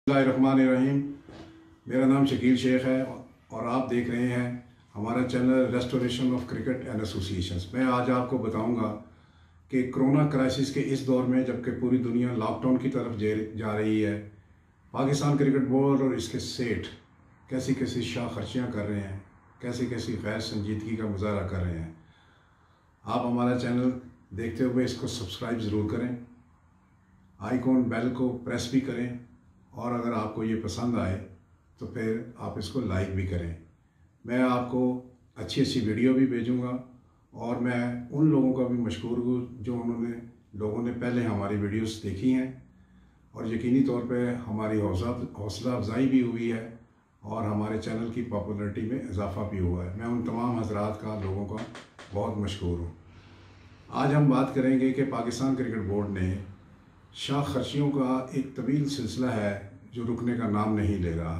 बिस्मिल्लाहिर्रहमानिर्रहीम। मेरा नाम शकील शेख है और आप देख रहे हैं हमारा channel restoration of cricket and associations. मैं आज आपको बताऊंगा कि कोरोना क्राइसिस के इस दौर में जबकि पूरी दुनिया लॉकडाउन की तरफ जा रही है, पाकिस्तान क्रिकेट बोर्ड और इसके सेठ कैसी कैसी शाह खर्चियाँ कर रहे हैं, कैसी कैसी गैर संजीदगी का मुजाहरा कर रहे हैं। आप हमारा चैनल देखते हुए इसको सब्सक्राइब ज़रूर करें, आइकॉन बेल को प्रेस भी करें और अगर आपको ये पसंद आए तो फिर आप इसको लाइक भी करें। मैं आपको अच्छी अच्छी वीडियो भी भेजूंगा और मैं उन लोगों का भी मशकूर हूँ जो लोगों ने पहले हमारी वीडियोस देखी हैं और यकीनी तौर पे हमारी हौसला अफजाई भी हुई है और हमारे चैनल की पॉपुलैरिटी में इजाफ़ा भी हुआ है। मैं उन तमाम हजरात का, लोगों का बहुत मशकूर हूँ। आज हम बात करेंगे कि पाकिस्तान क्रिकेट बोर्ड ने शाह खर्चियों का एक तवील सिलसिला है जो रुकने का नाम नहीं ले रहा।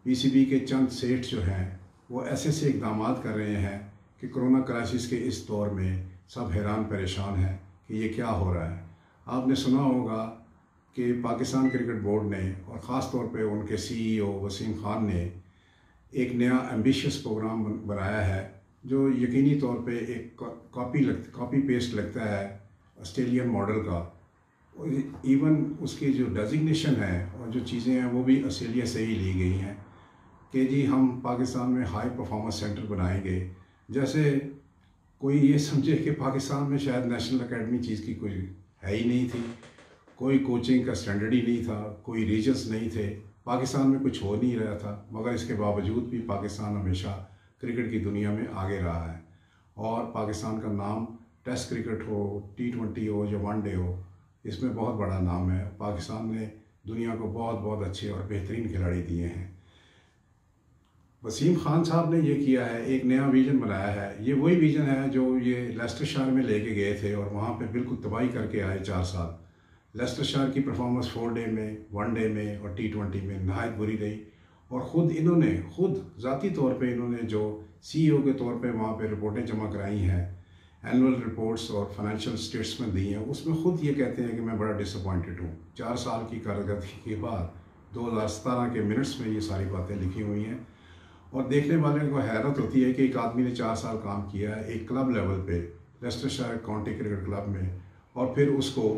पीसीबी के चंद सेठ जो हैं वो ऐसे इकदाम कर रहे हैं कि कोरोना क्राइसिस के इस दौर में सब हैरान परेशान हैं कि ये क्या हो रहा है। आपने सुना होगा कि पाकिस्तान क्रिकेट बोर्ड ने और ख़ास तौर पे उनके सीईओ वसीम खान ने एक नया एम्बिशियस प्रोग्राम बनाया है जो यकीनी तौर पे एक कॉपी पेस्ट लगता है ऑस्ट्रेलियन मॉडल का। इवन उसकी जो डेजिग्नेशन है और जो चीज़ें हैं वो भी ऑस्ट्रेलिया से ही ली गई हैं कि जी हम पाकिस्तान में हाई परफॉर्मेंस सेंटर बनाएंगे। जैसे कोई ये समझे कि पाकिस्तान में शायद नेशनल एकेडमी चीज़ की कोई है ही नहीं थी, कोई कोचिंग का स्टैंडर्ड ही नहीं था, कोई रीजन्स नहीं थे, पाकिस्तान में कुछ हो नहीं रहा था। मगर इसके बावजूद भी पाकिस्तान हमेशा क्रिकेट की दुनिया में आगे रहा है और पाकिस्तान का नाम टेस्ट क्रिकेट हो, T20 हो या वनडे हो, इसमें बहुत बड़ा नाम है। पाकिस्तान ने दुनिया को बहुत बहुत अच्छे और बेहतरीन खिलाड़ी दिए हैं। वसीम खान साहब ने ये किया है, एक नया विज़न बनाया है। ये वही विज़न है जो ये लेस्टरशायर में लेके गए थे और वहाँ पे बिल्कुल तबाही करके आए 4 साल। लेस्टरशायर की परफॉर्मेंस 4 डे में, 1 डे में और T20 में नहायत बुरी रही और ख़ुद ज़ाती तौर पे इन्होंने जो CEO के तौर पे वहाँ पे रिपोर्टें जमा कराई हैं, एनुअल रिपोर्ट्स और फाइनेंशियल स्टेटमेंट दी हैं, उसमें ख़ुद ये कहते हैं कि मैं बड़ा डिसअपॉइंटेड हूँ। 4 साल की कारकर्दगी के बाद 2017 के मिनट्स में ये सारी बातें लिखी हुई हैं और देखने वाले को हैरत होती है कि एक आदमी ने 4 साल काम किया है एक क्लब लेवल पे, लेस्टरशायर काउंटी क्रिकेट क्लब में, और फिर उसको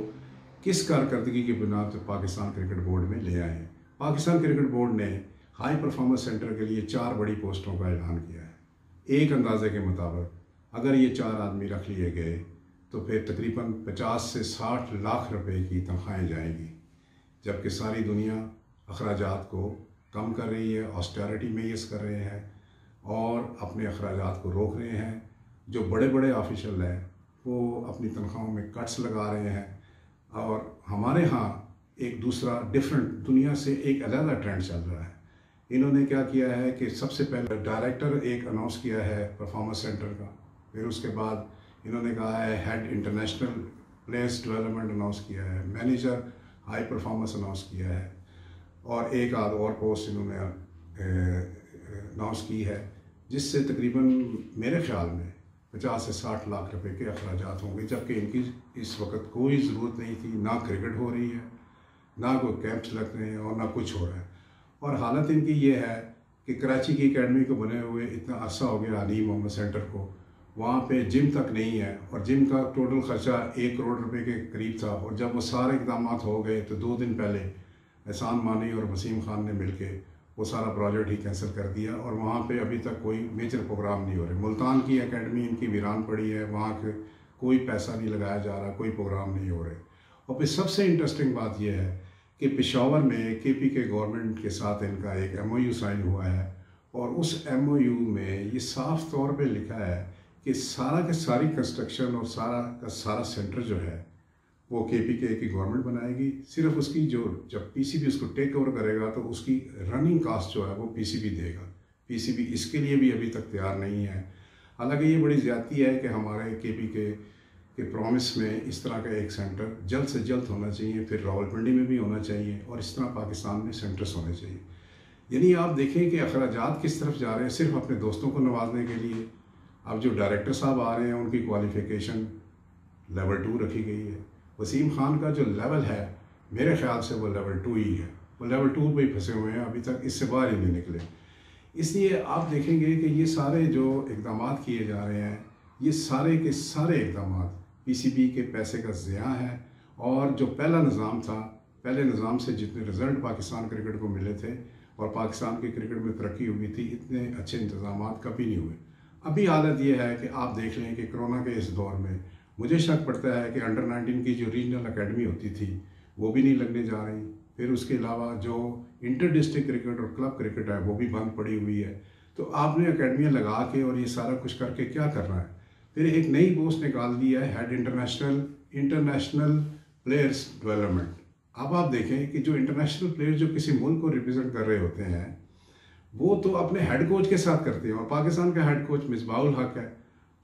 किस कारकर्दगी की बुनियाद पर पाकिस्तान क्रिकेट बोर्ड में ले आए हैं। पाकिस्तान क्रिकेट बोर्ड ने हाई परफॉर्मेंस सेंटर के लिए 4 बड़ी पोस्टों का ऐलान किया है। एक अंदाजे के मुताबिक अगर ये 4 आदमी रख लिए गए तो फिर तकरीबन 50 से 60 लाख रुपए की तनख्वाहें जाएंगी, जबकि सारी दुनिया अखराजात को कम कर रही है, ऑस्टेरिटी मेजर्स कर रहे हैं और अपने अखराजात को रोक रहे हैं। जो बड़े बड़े ऑफिशियल हैं वो अपनी तनख्वाहों में कट्स लगा रहे हैं और हमारे यहाँ एक दूसरा डिफरेंट दुनिया से एक अलग ट्रेंड चल रहा है। इन्होंने क्या किया है कि सबसे पहले डायरेक्टर एक अनाउंस किया है परफॉर्मेंस सेंटर का, फिर उसके बाद इन्होंने कहा है head international players development announce किया है, मैनेजर हाई परफॉर्मेंस अनाउंस किया है और एक आध और पोस्ट इन्होंने अनाउंस की है, जिससे तकरीबन मेरे ख्याल में 50 से 60 लाख रुपए के अखराजात होंगे, जबकि इनकी इस वक्त कोई ज़रूरत नहीं थी। ना क्रिकेट हो रही है, ना कोई कैंप्स लग रहे हैं और ना कुछ हो रहा है। और हालत इनकी ये है कि कराची की एकेडमी को बने हुए इतना अरसा हो गया, अली मोहम्मद सेंटर को, वहाँ पे जिम तक नहीं है और जिम का टोटल ख़र्चा 1 करोड़ रुपए के करीब था। और जब वो सारे इकदाम हो गए तो 2 दिन पहले एहसान मानी और वसीम खान ने मिलके वो सारा प्रोजेक्ट ही कैंसिल कर दिया और वहाँ पे अभी तक कोई मेजर प्रोग्राम नहीं हो रहे। मुल्तान की एकेडमी इनकी वीरान पड़ी है, वहाँ के कोई पैसा नहीं लगाया जा रहा, कोई प्रोग्राम नहीं हो रहे। और फिर सबसे इंटरेस्टिंग बात यह है कि पेशावर में KPK गवर्नमेंट के साथ इनका एक MOU साइन हुआ है और उस MOU में ये साफ तौर पे लिखा है कि सारा के सारी कंस्ट्रक्शन और सारा का सारा सेंटर जो है वो KPK की गवर्नमेंट बनाएगी। सिर्फ उसकी जब PCB उसको टेक ओवर करेगा तो उसकी रनिंग कास्ट जो है वो PCB देगा। PCB इसके लिए भी अभी तक तैयार नहीं है। हालांकि ये बड़ी ज़्यादती है कि हमारे KPK के प्रॉमिस में इस तरह का एक सेंटर जल्द से जल्द होना चाहिए, फिर रावलपिंडी में भी होना चाहिए और इस तरह पाकिस्तान में सेंटर्स होने चाहिए। यानी आप देखें कि अखराजात किस तरफ जा रहे हैं, सिर्फ अपने दोस्तों को नवाजने के लिए। अब जो डायरेक्टर साहब आ रहे हैं उनकी क्वालिफ़िकेशन लेवल 2 रखी गई है। वसीम खान का जो लेवल है मेरे ख्याल से वो लेवल 2 ही है। वो लेवल 2 पे ही फंसे हुए हैं, अभी तक इससे बाहर ही नहीं निकले। इसलिए आप देखेंगे कि ये सारे जो इक़दाम किए जा रहे हैं, ये सारे के सारे इक़दाम पीसीबी के पैसे का ज़िया है। और जो पहला निज़ाम था, पहले निज़ाम से जितने रिज़ल्ट पाकिस्तान क्रिकेट को मिले थे और पाकिस्तान की क्रिकेट में तरक्की हुई थी, इतने अच्छे इंतज़ाम कभी नहीं हुए। अभी हालत ये है कि आप देख लें कि कोरोना के इस दौर में मुझे शक पड़ता है कि अंडर 19 की जो रीजनल अकेडमी होती थी वो भी नहीं लगने जा रही। फिर उसके अलावा जो इंटर डिस्ट्रिक्ट क्रिकेट और क्लब क्रिकेट है वो भी बंद पड़ी हुई है। तो आपने अकेडमियाँ लगा के और ये सारा कुछ करके क्या करना है? फिर एक नई पोस्ट निकाल दी है, हेड इंटरनेशनल प्लेयर्स डेवलपमेंट। अब आप देखें कि जो इंटरनेशनल प्लेयर जो किसी मुल्क को रिप्रेजेंट कर रहे होते हैं वो तो अपने हेड कोच के साथ करते हैं, और पाकिस्तान का हेड कोच मिसबाहुल हक है,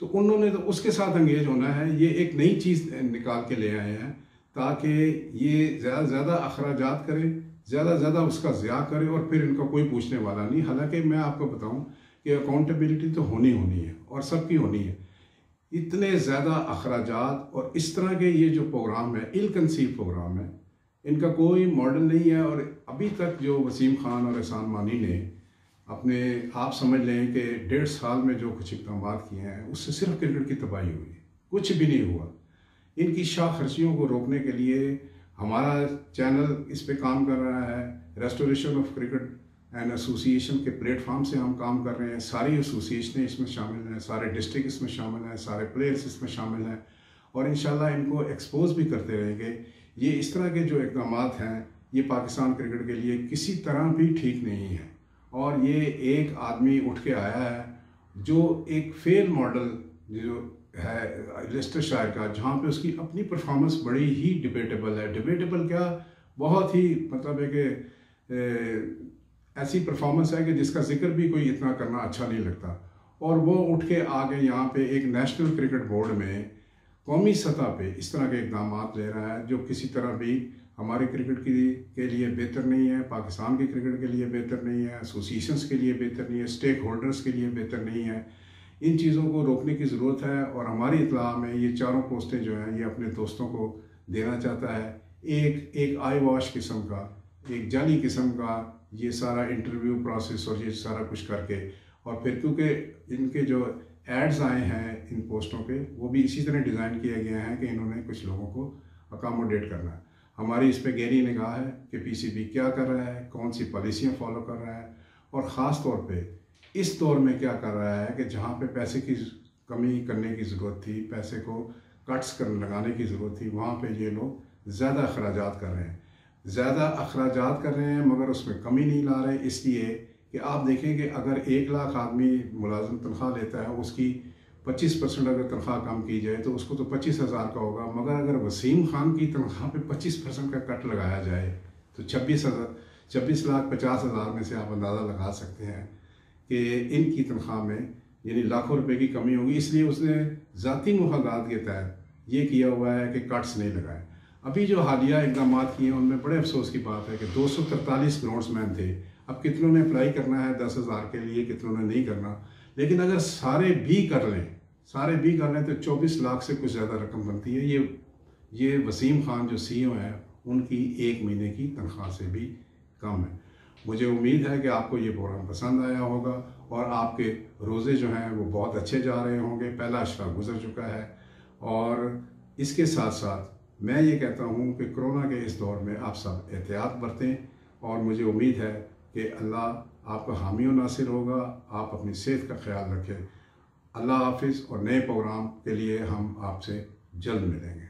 तो उन्होंने तो उसके साथ एंगेज होना है। ये एक नई चीज़ निकाल के ले आए हैं ताकि ये ज़्यादा से ज़्यादा अखराजात करे, ज़्यादा से ज़्यादा उसका ज़िया करे, और फिर इनका कोई पूछने वाला नहीं। हालांकि मैं आपको बताऊं कि अकाउंटेबिलिटी तो होनी है और सबकी होनी है। इतने ज़्यादा अखराजात और इस तरह के ये जो प्रोग्राम है, इल कंसीव प्रोग्राम है, इनका कोई मॉडल नहीं है। और अभी तक जो वसीम खान और एहसान मानी ने अपने, आप समझ लें कि 1.5 साल में जो कुछ इक़दाम किए हैं उससे सिर्फ क्रिकेट की तबाही हुई, कुछ भी नहीं हुआ। इनकी शाह खर्चियों को रोकने के लिए हमारा चैनल इस पे काम कर रहा है। Restoration of cricket and association के प्लेटफॉर्म से हम काम कर रहे हैं। सारी एसोसिएशनें इसमें शामिल हैं, सारे डिस्ट्रिक्ट इसमें शामिल हैं, सारे प्लेयर्स इसमें शामिल हैं, और इंशाल्लाह इनको एक्सपोज भी करते रहेंगे। ये इस तरह के जो इक़दाम हैं ये पाकिस्तान क्रिकेट के लिए किसी तरह भी ठीक नहीं है। और ये एक आदमी उठ के आया है जो एक फेल मॉडल जो है लेस्टरशायर का, जहाँ पे उसकी अपनी परफॉर्मेंस बड़ी ही डिबेटेबल है। डिबेटेबल क्या, बहुत ही मतलब है कि ऐसी परफॉर्मेंस है कि जिसका जिक्र भी कोई इतना करना अच्छा नहीं लगता। और वो उठ के आगे यहाँ पे एक नेशनल क्रिकेट बोर्ड में कौमी सतह पे इस तरह के इक़दाम ले रहा है जो किसी तरह भी हमारे क्रिकेट के लिए बेहतर नहीं है, पाकिस्तान के क्रिकेट के लिए बेहतर नहीं है, एसोसिएशंस के लिए बेहतर नहीं है, स्टेक होल्डर्स के लिए बेहतर नहीं है। इन चीज़ों को रोकने की ज़रूरत है। और हमारी इत्तला में ये चारों पोस्टें जो हैं ये अपने दोस्तों को देना चाहता है। एक आई वॉश किस्म का, एक जाली किस्म का ये सारा इंटरव्यू प्रोसेस और ये सारा कुछ करके, और फिर क्योंकि इनके जो एड्स आए हैं इन पोस्टों पे वो भी इसी तरह डिज़ाइन किया गया है कि इन्होंने कुछ लोगों को अकामोडेट करना है। हमारी इस पे गहरी निगाह है कि पीसीबी क्या कर रहा है, कौन सी पॉलिसियाँ फॉलो कर रहा है, और ख़ास तौर पे इस दौर में क्या कर रहा है कि जहाँ पे पैसे की कमी करने की ज़रूरत थी, पैसे को कट्स लगाने की ज़रूरत थी, वहाँ पे ये लोग ज़्यादा अखराजात कर रहे हैं, मगर उसमें कमी नहीं ला रहे। इसलिए कि आप देखें कि अगर 1 लाख आदमी मुलाजिम तनख्वाह लेता है, उसकी 25% अगर तनख्वाह कम की जाए तो उसको तो 25,000 का होगा। मगर अगर वसीम खान की तनख्वाह पे 25% का कट लगाया जाए तो 26,50,000 में से आप अंदाज़ा लगा सकते हैं कि इनकी तनख्वाह में यानी लाखों रुपए की कमी होगी। इसलिए उसने ज़ाती मुफादात के तहत ये किया हुआ है कि कट्स नहीं लगाए। अभी जो हालिया इक़दाम किए हैं उनमें बड़े अफसोस की बात है कि 243 ग्राउंड्समैन थे। अब कितनों ने अप्लाई करना है 10,000 के लिए, कितनों ने नहीं करना। लेकिन अगर सारे भी कर लें तो 24 लाख से कुछ ज़्यादा रकम बनती है। ये वसीम खान जो CEO हैं उनकी 1 महीने की तनख्वाह से भी कम है। मुझे उम्मीद है कि आपको ये प्रोग्राम पसंद आया होगा और आपके रोज़े जो हैं वो बहुत अच्छे जा रहे होंगे। पहला अशरा गुजर चुका है, और इसके साथ साथ मैं ये कहता हूँ कि कोरोना के इस दौर में आप सब एहतियात बरतें, और मुझे उम्मीद है कि अल्लाह आपका हामी व नासिर होगा। आप अपनी सेहत का ख्याल रखें। अल्लाह हाफिज़, और नए प्रोग्राम के लिए हम आपसे जल्द मिलेंगे।